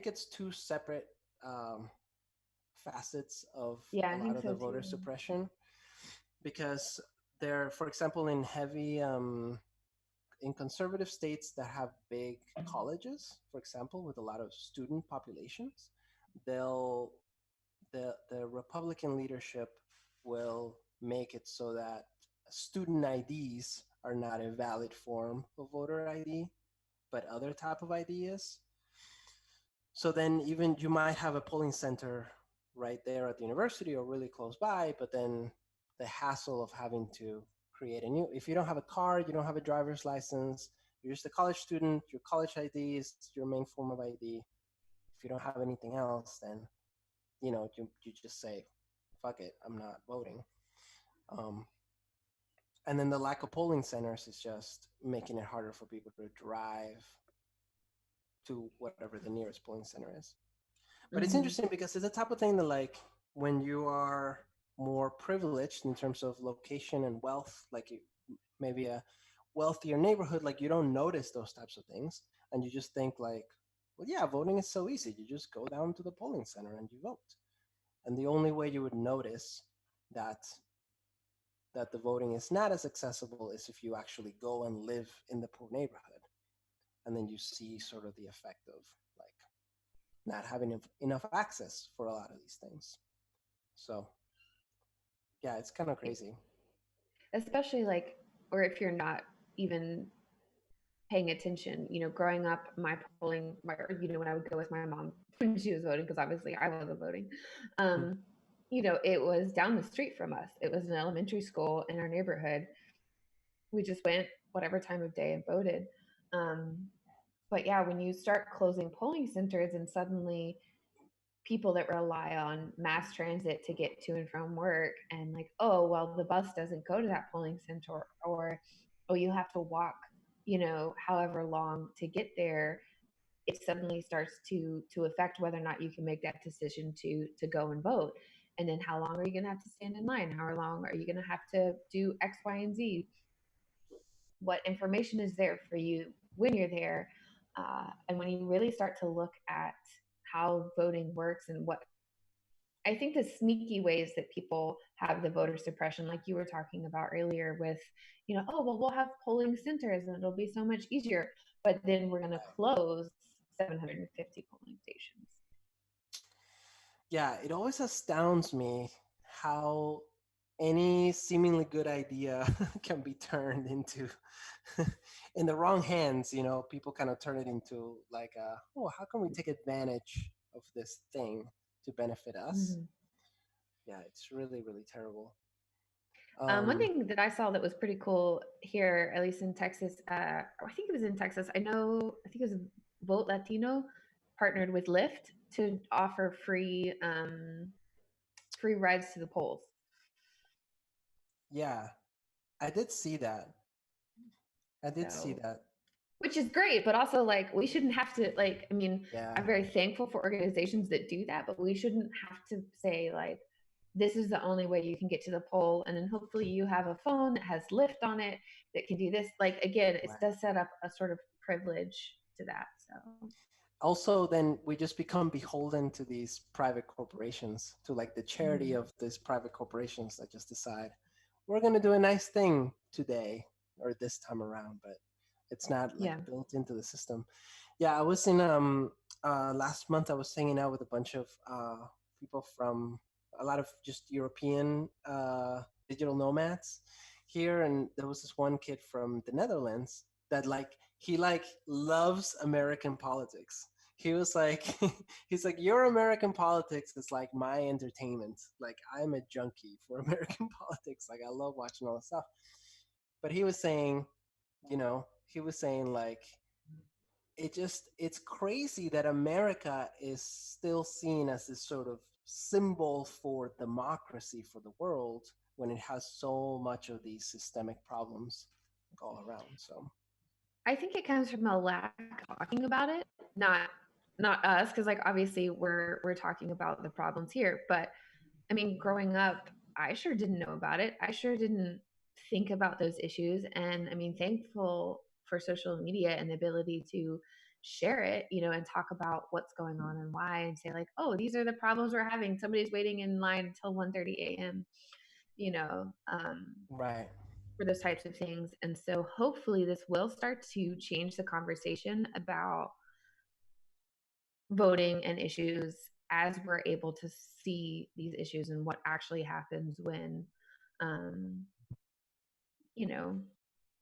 think it's two separate facets of Yeah, a I lot think of so the too. voter suppression, because they're, for example, in heavy in conservative states that have big colleges, for example, with a lot of student populations, they'll the Republican leadership will make it so that student IDs are not a valid form of voter ID, but other type of ID is. So then even you might have a polling center right there at the university or really close by, but then the hassle of having to create a new, if you don't have a car, you don't have a driver's license, you're just a college student, your college ID is your main form of ID. If you don't have anything else, then you just say, fuck it, I'm not voting. Um, and then the lack of polling centers is just making it harder for people to drive to whatever the nearest polling center is. But it's Hmm. interesting because it's the type of thing that, like, when you are more privileged in terms of location and wealth, like maybe a wealthier neighborhood, like you don't notice those types of things, and you just think like, well, yeah, voting is so easy. You just go down to the polling center and you vote. And the only way you would notice that that the voting is not as accessible is if you actually go and live in the poor neighborhood, and then you see sort of the effect of like not having enough access for a lot of these things. So yeah, it's kind of crazy. Especially like, or if you're not even paying attention, growing up, my polling, when I would go with my mom when she was voting, because obviously I wasn't voting, Hmm. um, it was down the street from us. It was an elementary school in our neighborhood. We just went whatever time of day and voted. Um, but yeah, when you start closing polling centers and suddenly people that rely on mass transit to get to and from work, and like, oh well, the bus doesn't go to that polling center, or oh, you have to walk however long to get there, it suddenly starts to affect whether or not you can make that decision to go and vote. And then how long are you going to have to stand in line? How long are you going to have to do X, Y, and Z? What information is there for you when you're there? And when you really start to look at how voting works and what I think the sneaky ways that people have the voter suppression, like you were talking about earlier, with, oh, well, we'll have polling centers and it'll be so much easier, but then we're going to close 750 polling stations. Yeah, it always astounds me how any seemingly good idea can be turned into in the wrong hands. People kind of turn it into like, oh, how can we take advantage of this thing to benefit us? Mm-hmm. Yeah, it's really, really terrible. One Um, thing that I saw that was pretty cool here, at least in Texas, I think it was in Texas. I think it was Vote Latino partnered with Lyft to offer free rides to the polls. yeah, I did see that. I did see So, that. which is great, but also like we shouldn't have to, like, I mean, Yeah, I'm very thankful for organizations that do that, but we shouldn't have to say like this is the only way you can get to the poll, and then hopefully you have a phone that has Lyft on it that can do this. Like, again, it right. does set up a sort of privilege to that. So Also, then we just become beholden to these private corporations, to like the charity mhm. of these private corporations that just decide we're going to do a nice thing today or this time around, but it's not like Yeah. built into the system. Yeah, I was in last month. I was hanging out with a bunch of people from a lot of just European digital nomads here, and there was this one kid from the Netherlands that like he like loves American politics. He was like, he's like, your American politics is like my entertainment. Like I'm a junkie for American politics. Like I love watching all this stuff. But he was saying, he was saying like it's crazy that America is still seen as this sort of symbol for democracy for the world when it has so much of these systemic problems all around. So I think it comes from a lack of talking about it, not us, because like obviously we're talking about the problems here, but I mean, growing up, I sure didn't know about it. I sure didn't think about those issues. And I mean, thankful for social media and the ability to share it, and talk about what's going on and why, and say like, oh, these are the problems we're having. Somebody's waiting in line until 1:30 a.m. You know, Right. for those types of things. And so hopefully this will start to change the conversation about voting and issues as we're able to see these issues and what actually happens when um, you know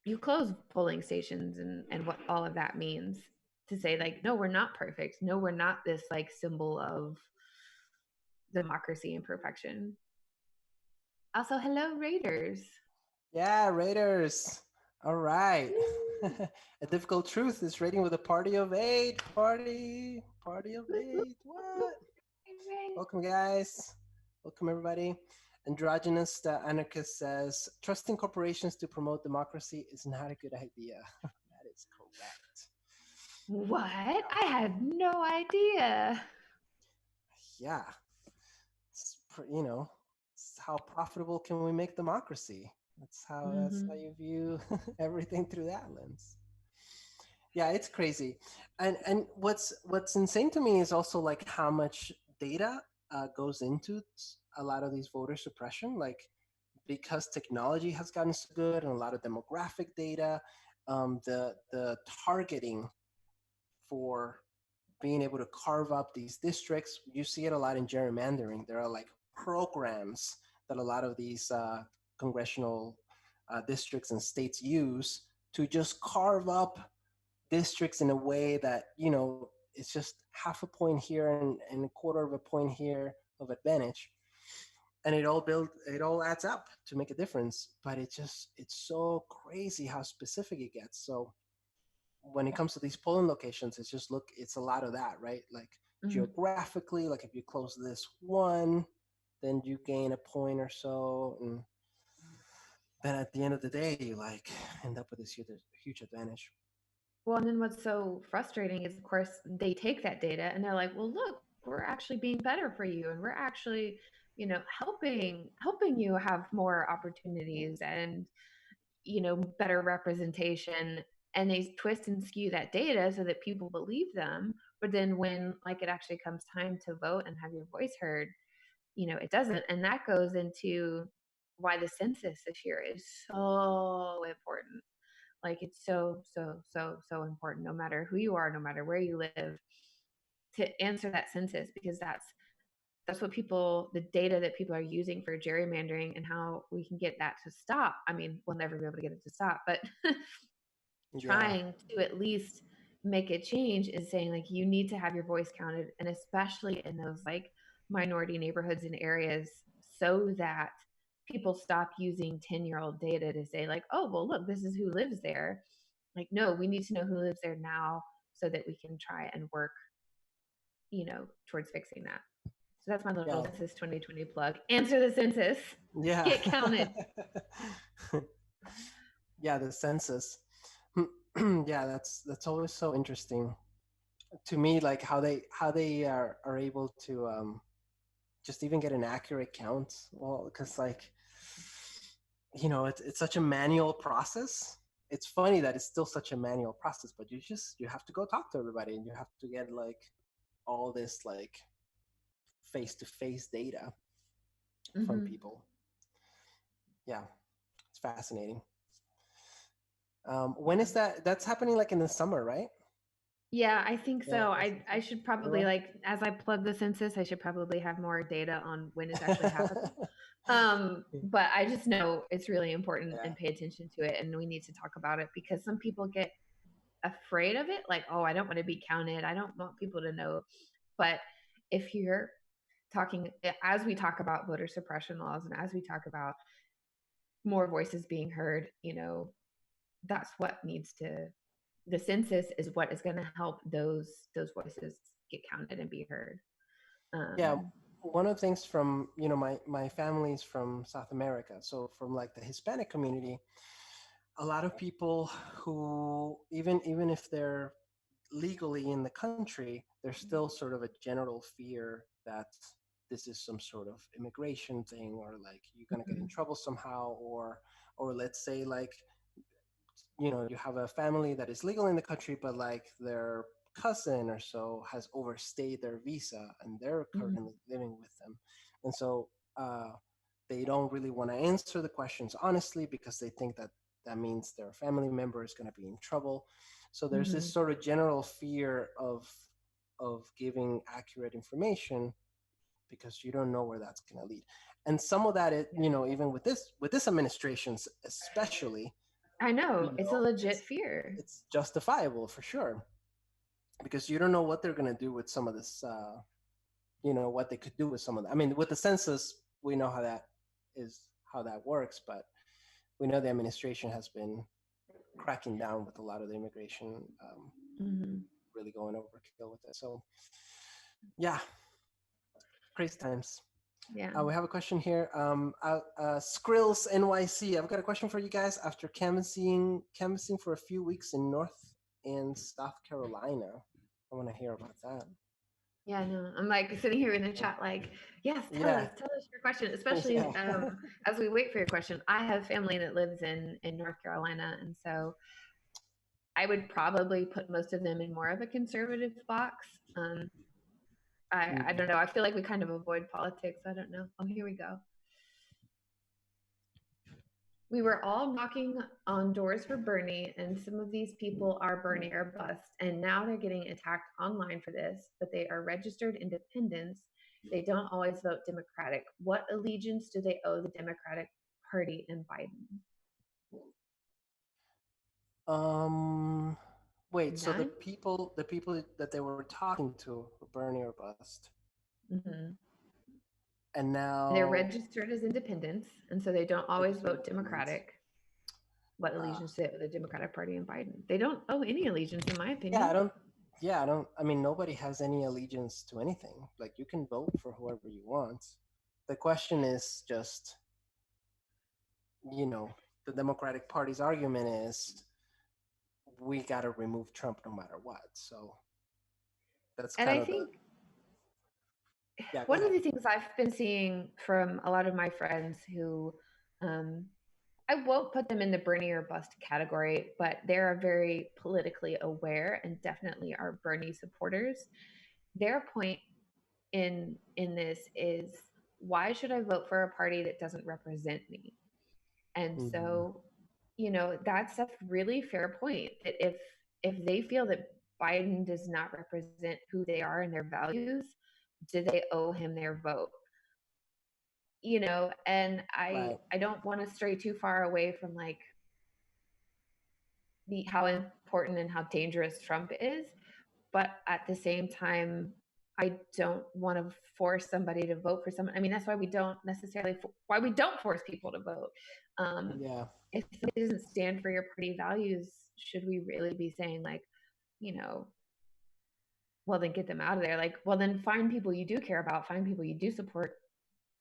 you close polling stations, and what all of that means, to say like, no, we're not perfect, no, we're not this like symbol of democracy and perfection. Also, hello Raiders. Yeah, Raiders. All right. A difficult truth is rating with a party of eight. Party of eight. What? Welcome, guys. Welcome, everybody. Androgynous Anarchist says trusting corporations to promote democracy is not a good idea. That is correct. What? I had no idea. Yeah. It's how profitable can we make democracy? That's how Mm-hmm. you view everything through that lens. Yeah, it's crazy. And what's insane to me is also like how much data goes into a lot of these voter suppression. Like because technology has gotten so good and a lot of demographic data, the targeting for being able to carve up these districts. You see it a lot in gerrymandering. There are like programs that a lot of these congressional districts and states use to just carve up districts in a way that it's just half a point here and a quarter of a point here of advantage, and it all adds up to make a difference. But it's so crazy how specific it gets. So when it comes to these polling locations, it's a lot of that, right? Like Mm-hmm. geographically, like if you close this one, then you gain a point or so, and then at the end of the day you like end up with this huge advantage. Well, and then what's so frustrating is, of course, they take that data and they're like, well, look, we're actually being better for you, and we're actually, helping you have more opportunities and, better representation. And they twist and skew that data so that people believe them. But then when like it actually comes time to vote and have your voice heard, it doesn't. And that goes into why the census this year is so important. Like it's so, so, so, so important, no matter who you are, no matter where you live, to answer that census, because that's what people, the data that people are using for gerrymandering, and how we can get that to stop. I mean, we'll never be able to get it to stop, but Yeah, trying to at least make a change is saying like, you need to have your voice counted, and especially in those like minority neighborhoods and areas, so that people stop using 10-year-old data to say like, oh, well, look, this is who lives there. Like, no, we need to know who lives there now, so that we can try and work, towards fixing that. So that's my little yeah, census 2020 plug. Answer the census. yeah. Get counted. Yeah, the census. Yeah, that's always so interesting to me, like how they are able to just even get an accurate count. Well, because like it's such a manual process. It's funny that it's still such a manual process, but you have to go talk to everybody, and you have to get like all this like face to face data from Mm-hmm. people. Yeah, it's fascinating. When is that? That's happening like in the summer, right? Yeah, I think Yeah, so. the I census. should probably, Everyone. like, as I plug the census, I should probably have more data on when it's actually happening. But I just know it's really important, Yeah, and pay attention to it, and we need to talk about it, because some people get afraid of it, like, oh, I don't want to be counted, I don't want people to know. But if you're talking, as we talk about voter suppression laws, and as we talk about more voices being heard, that's what needs to, the census is what is going to help those voices get counted and be heard. yeah. um One of the things from my family's from South America, so from like the Hispanic community, a lot of people who even if they're legally in the country, there's still sort of a general fear that this is some sort of immigration thing, or like you're going to get in mhm. trouble somehow, or let's say like you have a family that is legal in the country but like they're cousin or so has overstayed their visa and they're Mhm. currently living with them. And so they don't really want to answer the questions honestly because they think that that means their family member is going to be in trouble. So there's this Mhm. sort of general fear of giving accurate information because you don't know where that's going to lead. And some of that, Yeah. even with this administration especially, I know. It's a legit fear. it's justifiable for sure because you don't know what they're going to do with some of this. What they could do with some of that. I mean, with the census, we know how that works, but we know the administration has been cracking down with a lot of the immigration, Mhm. really going overkill with it. So yeah, crazy times. Yeah. We have a question here. Skrills NYC. I've got a question for you guys. After canvassing for a few weeks in North and South Carolina, I want to hear about that. Yeah, no. I'm like sitting here in the chat, like, yes, Yeah, tell us your question. Especially yeah. as we wait for your question. I have family that lives in North Carolina, and so I would probably put most of them in more of a conservative box. I Mhm. don't know. I feel like we kind of avoid politics. I don't know. Oh, here we go. We were all knocking on doors for Bernie, and some of these people are Bernie or bust, and now they're getting attacked online for this, but they are registered independents. They don't always vote Democratic. What allegiance do they owe the Democratic Party and Biden? Um, Wait. So the None. people that they were talking to were Bernie or bust, Mm-hmm. and They're now registered as independents, and so they don't always registered vote independents. Democratic. What Uh, allegiance do they owe the Democratic Party and Biden? They don't owe any allegiance, in my yeah, I opinion. don't. Yeah, I don't. I mean, nobody has any allegiance to anything. Like you can vote for whoever you want. The question is just, you know, the Democratic Party's argument is we got to remove Trump no matter what. So that's And kind I of the. think Yeah, go one of ahead. the things I've been seeing from a lot of my friends who um, I won't put them in the Bernie or bust category, but they're very politically aware and definitely are Bernie supporters. Their point in this is, why should I vote for a party that doesn't represent me? And Hmm. so, that's a really fair point, that if they feel that Biden does not represent who they are and their values, do they owe him their vote? And I Right. I don't want to stray too far away from like the how important and how dangerous Trump is, but at the same time, I don't want to force somebody to vote for someone. I mean, that's why we don't force people to vote. Um, Yeah. if somebody doesn't stand for your party values, should we really be saying like, you know, well then get them out of there? Like, well then find people you do care about, find people you do support.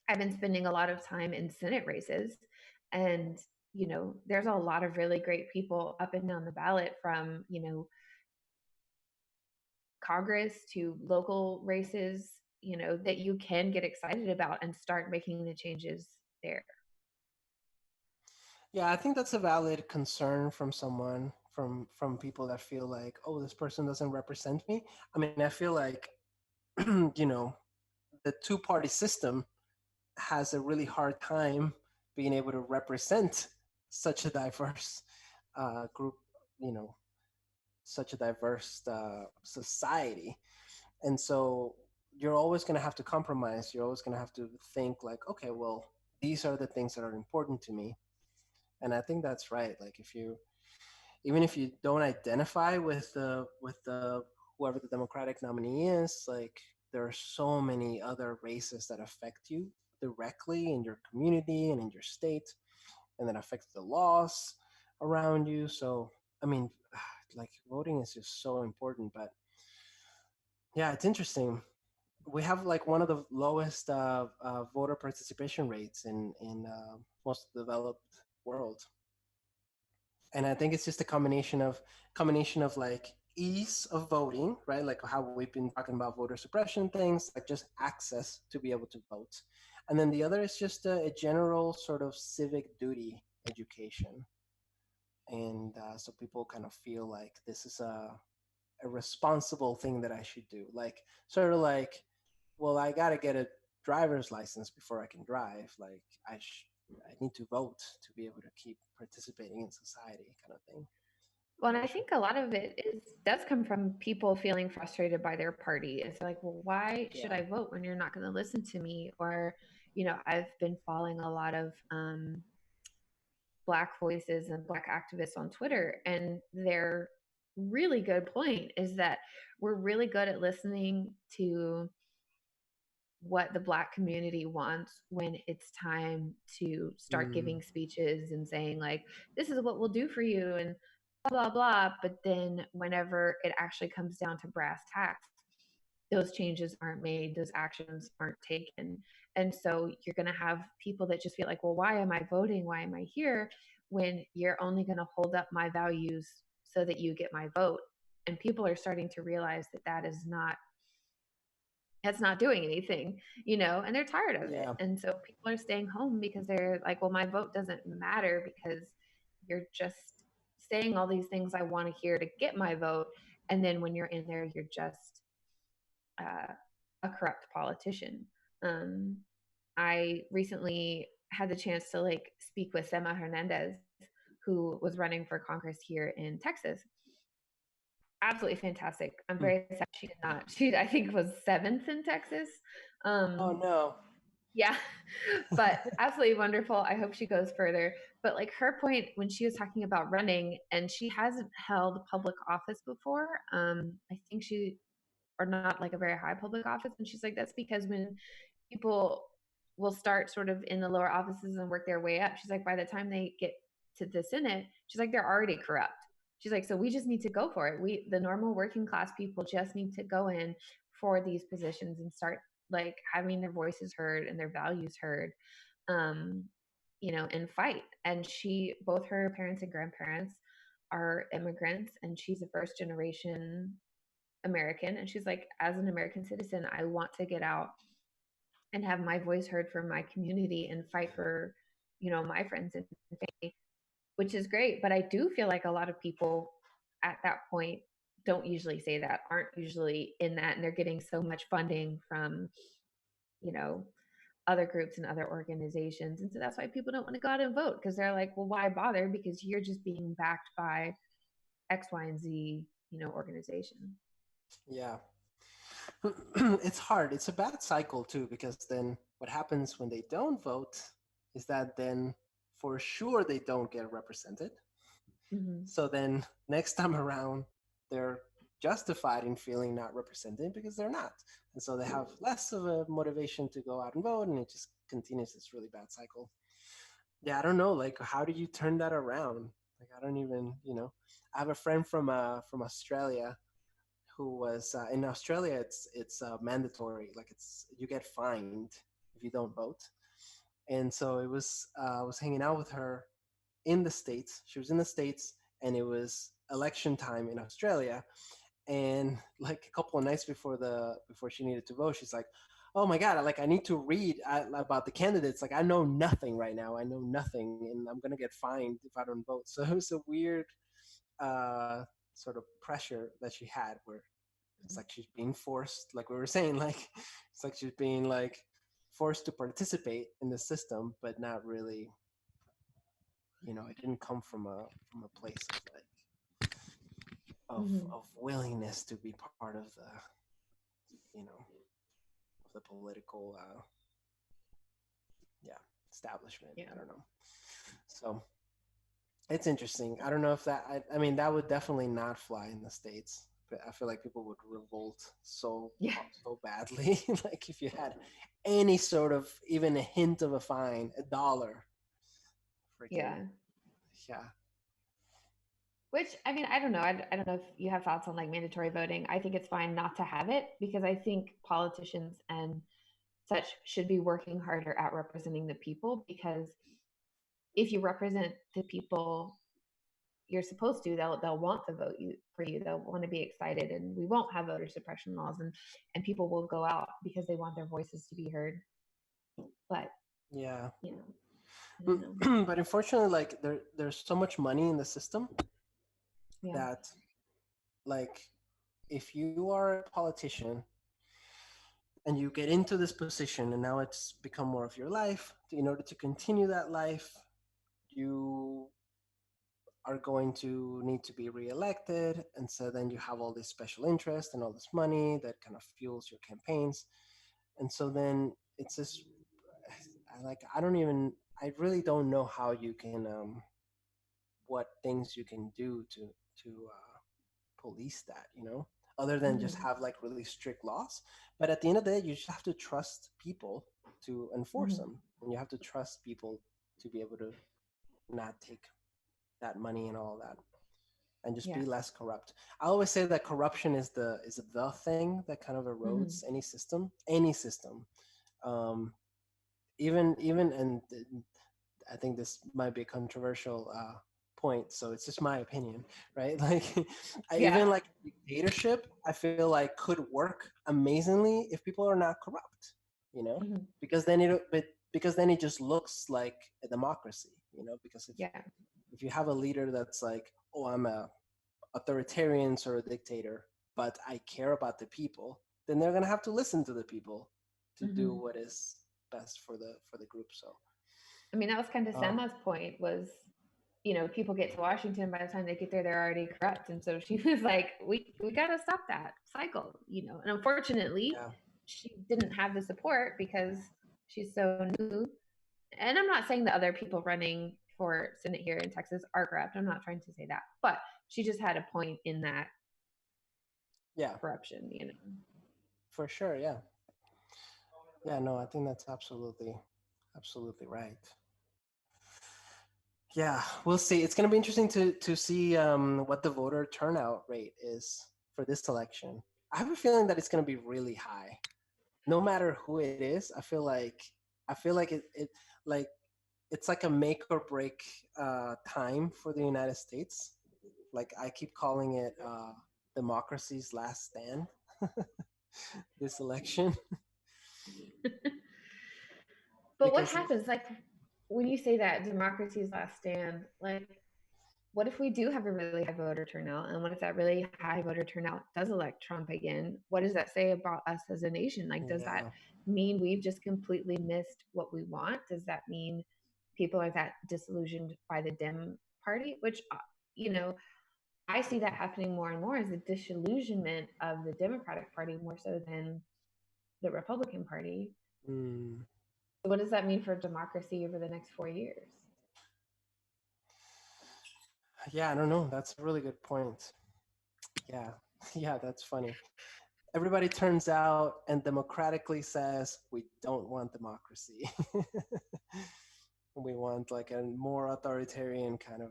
I've been spending a lot of time in Senate races, and there's a lot of really great people up and down the ballot, from Congress to local races, that you can get excited about and start making the changes there. Yeah, I think that's a valid concern from someone from people that feel like, oh, this person doesn't represent me. I mean, I feel like you know, the two-party system has a really hard time being able to represent such a diverse group, you know, such a diverse society. And so you're always going to have to compromise. You're always going to have to think like, okay, well, these are the things that are important to me. And I think that's right. Like if you even if you don't identify with the whoever the Democratic nominee is, like there are so many other races that affect you directly in your community and in your state, and that affects the laws around you. So I mean, like voting is just so important. But yeah, it's interesting. We have like one of the lowest voter participation rates in most of the developed world, and I think it's just a combination of like ease of voting, right? Like how we've been talking about voter suppression things, like just access to be able to vote, and then the other is just a general sort of civic duty education, and so people kind of feel like this is a a responsible thing that I should do. Like sort of like, well, I gotta get a driver's license before I can drive. Like I need to vote to be able to keep participating in society, kind of thing. Well, and I I should. think a lot of it does come from people feeling frustrated by their party. It's like, well, why should Yeah. I vote when you're not going to listen to me? Or, I've been following a lot of Black voices and Black activists on Twitter, and their really good point is that we're really good at listening to what the Black community wants when it's time to start Mm, giving speeches and saying, like, this is what we'll do for you, and blah, blah, blah. But then whenever it actually comes down to brass tacks, those changes aren't made, those actions aren't taken. And so you're going to have people that just feel like, well, why am I voting? Why am I here? When you're only going to hold up my values so that you get my vote. And people are starting to realize that that's not doing anything, and they're tired of it. yeah. And so people are staying home because they're like, well, my vote doesn't matter because you're just saying all these things I want to hear to get my vote. And then when you're in there, you're just uh, a corrupt politician. Um, I recently had the chance to like speak with Sema Hernandez, who was running for Congress here in Texas. Absolutely fantastic. I'm Hmm. very sad she did not. She, I think, was seventh in Texas. Oh Um, no. yeah, but absolutely wonderful. I hope she goes further. But like her point when she was talking about running, and she hasn't held public office before. I think she, or not like a very high public office, and she's like, that's because when people will start sort of in the lower offices and work their way up. She's like, by the time they get to the Senate, she's like, they're already corrupt. She's like, so we just need to go for it. The normal working class people just need to go in for these positions and start like having their voices heard and their values heard, um, and fight. And both her parents and grandparents are immigrants, and she's a first generation American. And she's like, as an American citizen, I want to get out and have my voice heard from my community and fight for, my friends and family, which is great. But I do feel like a lot of people at that point don't usually say that, aren't usually in that, and they're getting so much funding from, you know, other groups and other organizations. And so that's why people don't want to go out and vote, because they're like, well, why bother? Because you're just being backed by X, Y, and Z, organization. Yeah. It's hard. It's a bad cycle too, because then what happens when they don't vote is that then for sure they don't get represented. Mm-hmm. So then next time around, they're justified in feeling not represented because they're not. And so they have less of a motivation to go out and vote, and it just continues this really bad cycle. Yeah, I don't know. Like, how do you turn that around? Like, I don't even, I have a friend from Australia who was in Australia. It's mandatory. Like, it's you get fined if you don't vote. And so it was I was hanging out with her in the States. She was in the States, and it was election time in Australia. And like a couple of nights before she needed to vote, she's like, "Oh my god! Like I need to read about the candidates. Like I know nothing right now. I know nothing, and I'm gonna get fined if I don't vote." So it was a weird uh, sort of pressure that she had, where it's like she's being forced, like we were saying, like it's like she's being like forced to participate in the system, but not really. It didn't come from a place of like Mm-hmm. of willingness to be part of the you know of the political yeah establishment. Yeah. I don't know. So it's interesting. I don't know if I mean that would definitely not fly in the States. But I feel like people would revolt Yeah. so badly. Like if you had any sort of even a hint of a fine, $1, freaking Yeah. yeah. Which, I mean, I don't know. I don't know if you have thoughts on like mandatory voting. I think it's fine not to have it because I think politicians and such should be working harder at representing the people, because if you represent the people you're supposed to, they'll want to vote you for you. They'll want to be excited, and we won't have voter suppression laws, and people will go out because they want their voices to be heard. But Yeah. you know, I don't know. But unfortunately, like there's so much money in the system Yeah. that like if you are a politician and you get into this position and now it's become more of your life, in order to continue that life, you are going to need to be reelected. And so then you have all this special interest and all this money that kind of fuels your campaigns. And so then it's just like, I don't even, I really don't know how you can, what things you can do to police that, other than just Mm-hmm. have like really strict laws. But at the end of the day, you just have to trust people to enforce Mm-hmm. them, and you have to trust people to be able to not take that money and all that, and just Yeah. be less corrupt. I always say that corruption is the thing that kind of Mm-hmm. erodes any system. Um, even and I think this might be a controversial point, so it's just my opinion, right? Like, Yeah. even like dictatorship, I feel like could work amazingly if people are not corrupt, Mm-hmm. because then it just looks like a democracy, because Yeah. if you have a leader that's like, oh, I'm a authoritarian sort of dictator, but I care about the people, then they're gonna have to listen to the people to do Mm-hmm. what is best for the group. So, I mean, that was kind of uh, Selma's point was, people get to Washington, by the time they get there, they're already corrupt. And so she was like, we got to stop that cycle. And unfortunately, yeah, she didn't have the support because she's so new. And I'm not saying that other people running for Senate here in Texas are corrupt. I'm not trying to say that. But she just had a point in that yeah, corruption. for sure, yeah, yeah. No, I think that's absolutely right. Yeah, we'll see. It's going to be interesting to see what the voter turnout rate is for this election. I have a feeling that it's going to be really high, no matter who it is. I feel like like it's like a make or break time for the United States. Like, I keep calling it democracy's last stand. This election, But what because happens, like, when you say that democracy's last stand, like, what if we do have a really high voter turnout? And what if that really high voter turnout does elect Trump again? What does that say about us as a nation? Like, does that yeah, mean we've just completely missed what we want? Does that mean people are that disillusioned by the Dem party? Which, you know, I see that happening more and more as a disillusionment of the Democratic Party more so than the Republican Party. mm, So what does that mean for democracy over the next 4 years? yeah. I don't know. That's a really good point. Yeah, yeah. That's funny. Everybody turns out and democratically says we don't want democracy. We want like a more authoritarian kind of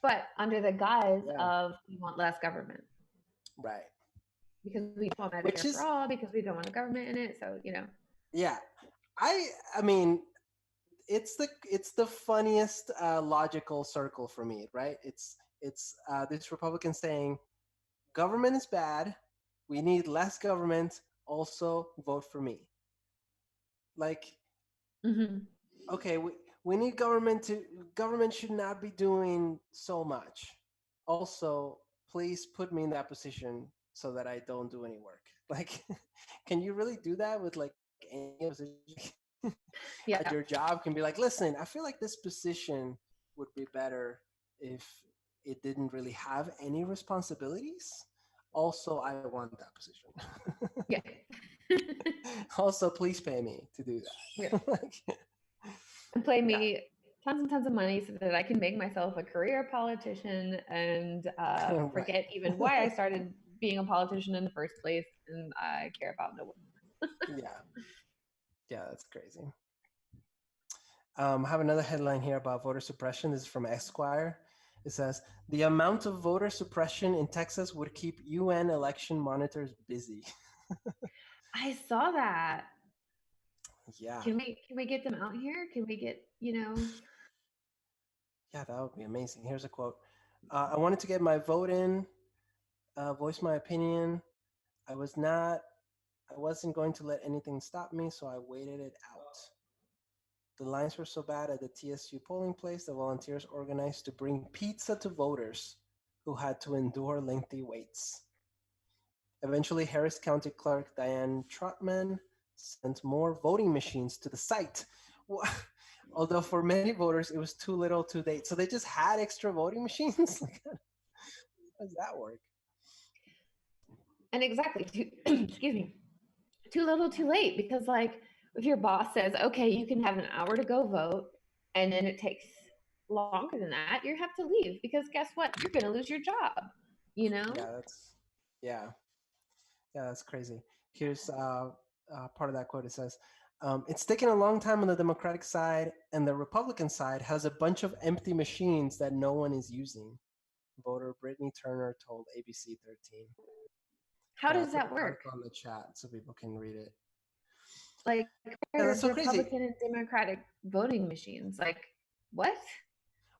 But under the guise yeah, of we want less government right. because we don't want Which Medicare for is, all, because we don't want a government in it. So. yeah. I mean, it's the funniest logical circle for me, right? It's this Republican saying government is bad, we need less government, also vote for me. Like, Hmm. okay, we need government should not be doing so much. Also, please put me in that position so that I don't do any work. Like, can you really do that with like any position? At your Yeah. job, can be like, listen, I feel like this position would be better if it didn't really have any responsibilities. Also, I want that position. Yeah. Also, please pay me to do Yeah. that. Like, And play yeah, me tons and tons of money so that I can make myself a career politician and right. forget even why I started being a politician in the first place. And I care about no one. Yeah, yeah, that's crazy. I have another headline here about voter suppression. This is from Esquire. It says the amount of voter suppression in Texas would keep UN election monitors busy. I saw that. Yeah, Can we get them out here? Can we get? yeah, that would be amazing. Here's a quote: "I wanted to get my vote in, voice my opinion. I was not. I wasn't going to let anything stop me, so I waited it out. The lines were so bad at the TSU polling place, the volunteers organized to bring pizza to voters who had to endure lengthy waits." Eventually, Harris County Clerk Diane Trotman sent more voting machines to the site. Wha- Although for many voters it was too little, too late. So they just had extra voting machines. Like, how does that work? And exactly, excuse me, too little, too late. Because like, if your boss says, okay, you can have an hour to go vote, and then it takes longer than that, you have to leave because guess what? You're going to lose your job. You know? Yeah, yeah, yeah, that's crazy. Here's part of that quote. It says, "It's taken a long time on the Democratic side, and the Republican side has a bunch of empty machines that no one is using." Voter Brittany Turner told ABC 13. How Yeah, I does put the that work? article in the chat so people can read it. Like, Yeah, where that's so crazy. Republican and Democratic voting machines? Like, what?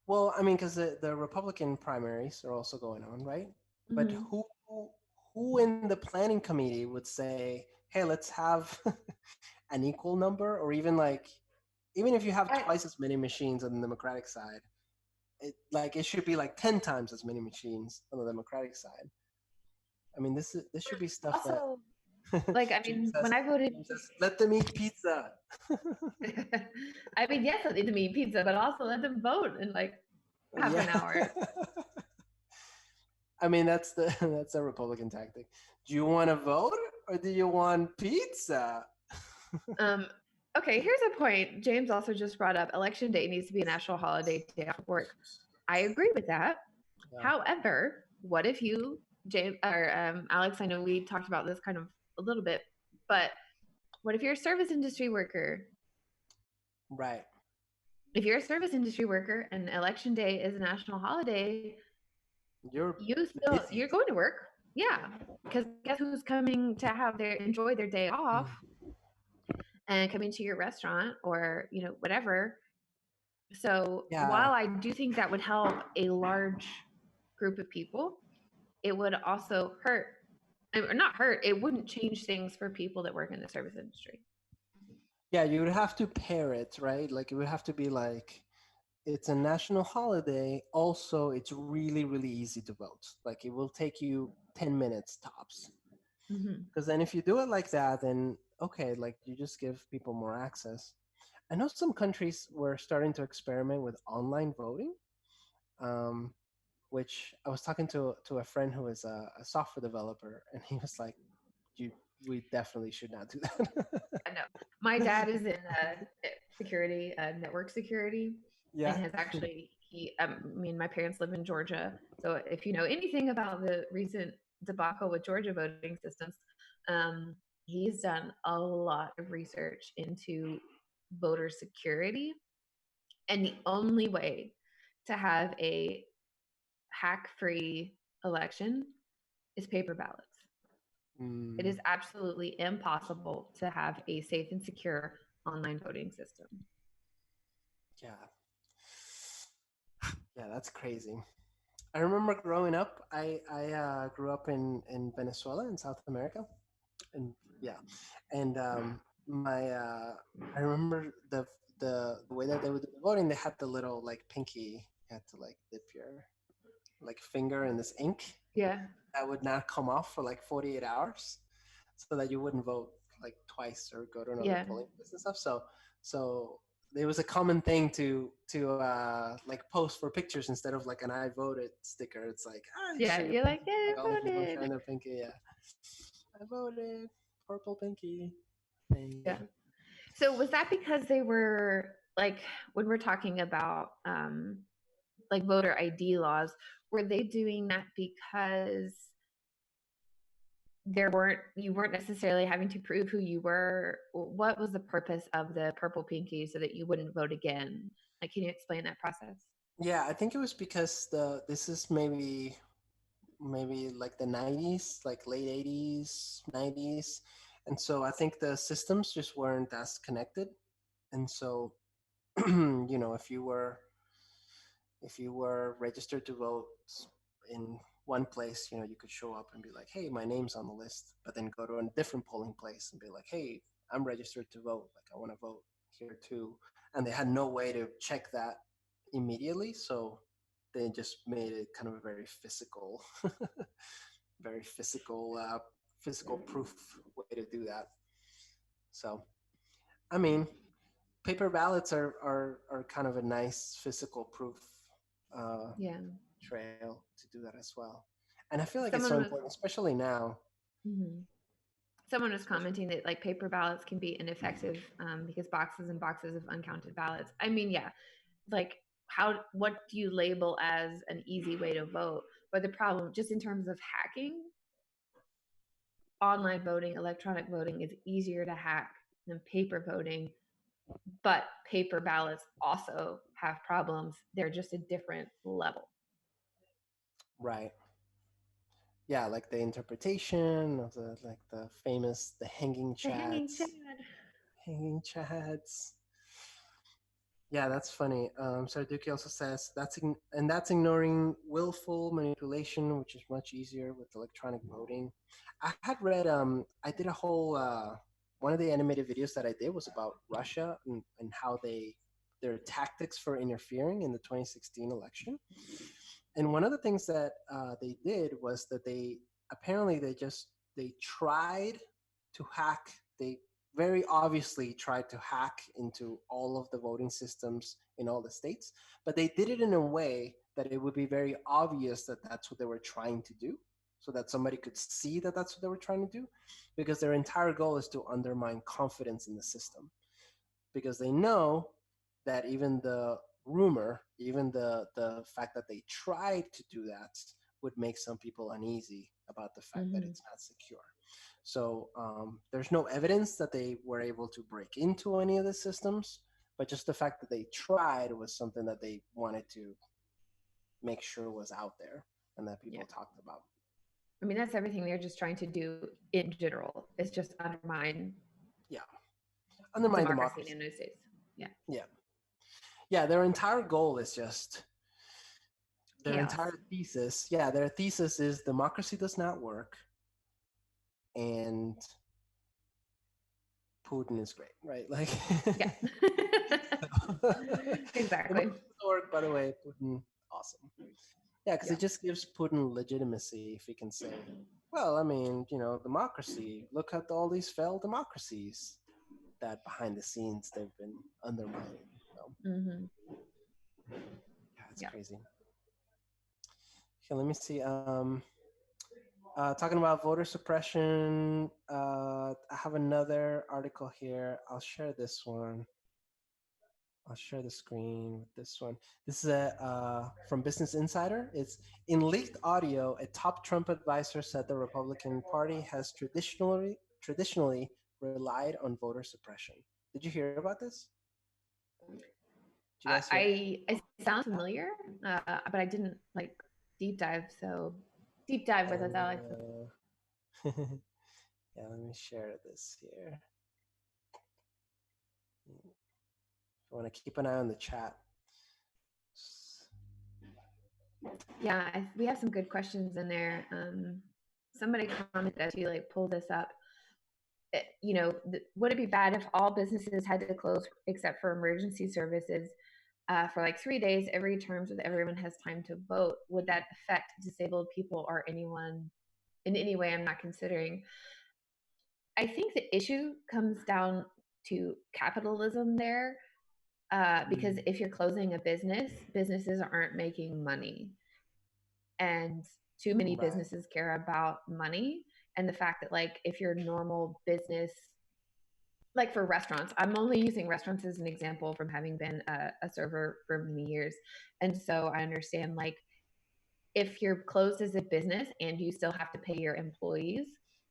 Well, I mean, because the Republican primaries are also going on, right? But Mm-hmm. who in the planning committee would say, "Hey, let's have an equal number," or even like, even if you have I twice as many machines on the Democratic side, it should be like 10 times as many machines on the Democratic side. I mean, this should be stuff that also like, I James mean, says. when I voted, James says, "Let them eat pizza." I mean, yes, let them eat pizza, but also let them vote in like half Yeah. an hour. I mean, that's the that's a Republican tactic. Do you want to vote or do you want pizza? Um, okay, here's a point. James also just brought up election day needs to be a national holiday day off work. I agree with that. Yeah. However, what if you, James or Alex? I know we talked about this kind of a little bit, but what if you're a service industry worker? Right. If you're a service industry worker and election day is a national holiday, You're you're busy. going to work. Yeah, because guess who's coming to have their enjoy their day off and coming to your restaurant or whatever. So Yeah. while I do think that would help a large group of people, it would also hurt, or not hurt. It wouldn't change things for people that work in the service industry. Yeah, you would have to pair it, right? Like it would have to be like it's a national holiday. Also, it's really, really easy to vote. Like it will take you 10 minutes tops. Mm-hmm. Because then if you do it like that, then okay, like you just give people more access. I know some countries were starting to experiment with online voting, um, which I was talking to a friend who is a software developer, and he was like, "You, we definitely should not do that." Yeah, no. My dad is in security, network security, and Yeah. has actually I mean, my parents live in Georgia, so if you know anything about the recent debacle with Georgia voting systems, um, he's done a lot of research into voter security, and the only way to have a hack-free election is paper ballots. It Mm, is absolutely impossible to have a safe and secure online voting system. yeah. Yeah, that's crazy. I remember growing up. I grew up in Venezuela in South America, and yeah, and my I remember the way that they would do the voting. They had the little like pinky. You had to like dip your like finger in this ink Yeah, that would not come off for like 48 hours, so that you wouldn't vote like twice or go to another yeah, polling place and stuff. So it was a common thing to like post for pictures instead of like an "I voted" sticker. It's like you show yeah. your You're like, pinky, yeah, I like all the people voted. showing their pinky. Yeah, I voted, purple pinky Yeah. thing. So was that because they were like, when we're talking about like voter ID laws, were they doing that because you weren't necessarily having to prove who you were? What was the purpose of the purple pinky so that you wouldn't vote again? Like, can you explain that process? Yeah, I think it was because the this is maybe like the 90s, like late 80s, 90s. And so I think the systems just weren't as connected. And so, if you were registered to vote in one place, you could show up and be like, "Hey, my name's on the list," but then go to a different polling place and be like, "Hey, I'm registered to vote. Like, I want to vote here too." And they had no way to check that immediately, so they just made it kind of a very physical, very physical physical proof way to do that. So, I mean, paper ballots are kind of a nice physical proof uh, Yeah. trail to do that as well. And I feel like it's so Someone was important, especially now. mhm. Someone was Especially, commenting that like paper ballots can be ineffective because boxes and boxes of uncounted ballots. I mean, yeah, like what do you label as an easy way to vote? But the problem, just in terms of hacking, online voting, electronic voting is easier to hack than paper voting. But paper ballots also have problems. They're just a different level. right? Yeah, like the interpretation of the famous the The hanging chad. hanging chads. Yeah, that's funny. Sarduki also says that's ignoring willful manipulation, which is much easier with electronic voting. I had read. I did a whole one of the animated videos that I did was about Russia and how their tactics for interfering in the 2016 election. And one of the things that they did was that they apparently they tried to hack. They very obviously tried to hack into all of the voting systems in all the states, but they did it in a way that it would be very obvious that that's what they were trying to do, so that somebody could see that that's what they were trying to do, because their entire goal is to undermine confidence in the system, because they know that even the rumor, even the fact that they tried to do that would make some people uneasy about the fact that Mm-hmm. it's not secure. So there's no evidence that they were able to break into any of the systems, but just the fact that they tried was something that they wanted to make sure was out there and that Yeah. people talked about. I mean, that's everything they're just trying to do in general. Is just undermine Yeah, undermine democracy in the democracy. United States. Yeah. Yeah, yeah. Their entire goal is just their Chaos. entire thesis. Yeah, their thesis is democracy does not work, and Putin is great, right? Like, Yeah. Exactly. democracy doesn't work. By the way, Putin, awesome. Yeah, because Yeah. it just gives Putin legitimacy if he can say, well, I mean, democracy. Look at all these failed democracies that behind the scenes they've been undermining. So, Mm-hmm. yeah, it's Yeah. crazy. Okay, let me see. Talking about voter suppression, I have another article here. I'll share this one. I'll share the screen with this one. This is from Business Insider. It's in leaked audio. A top Trump advisor said the Republican Party has traditionally relied on voter suppression. Did you hear about this? Did you guys hear? I sound familiar, but I didn't like deep dive. So deep dive with us, Alex. Yeah, let me share this here. If you want to keep an eye on the chat. Yeah, we have some good questions in there. Somebody commented as you like pull this up. Would it be bad if all businesses had to close except for emergency services for like 3 days every term so that everyone has time to vote? Would that affect disabled people or anyone in any way I'm not considering? I think the issue comes down to capitalism there, because if you're closing a business, businesses aren't making money. And too many Right. businesses care about money. And the fact that, like, if your normal business, like for restaurants, I'm only using restaurants as an example from having been a server for many years. And so I understand, like, if you're closed as a business and you still have to pay your employees,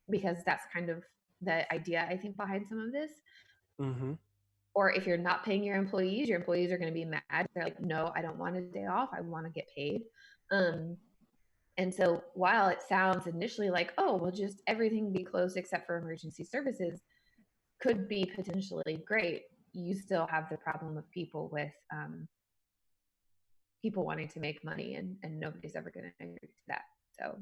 because that's kind of the idea, I think, behind some of this. Mm-hmm. Or if you're not paying your employees are going to be mad. They're like, no, I don't want a day off. I want to get paid. And so while it sounds initially like, oh, well, just everything be closed except for emergency services could be potentially great, you still have the problem of people with people wanting to make money, and nobody's ever going to agree to that. So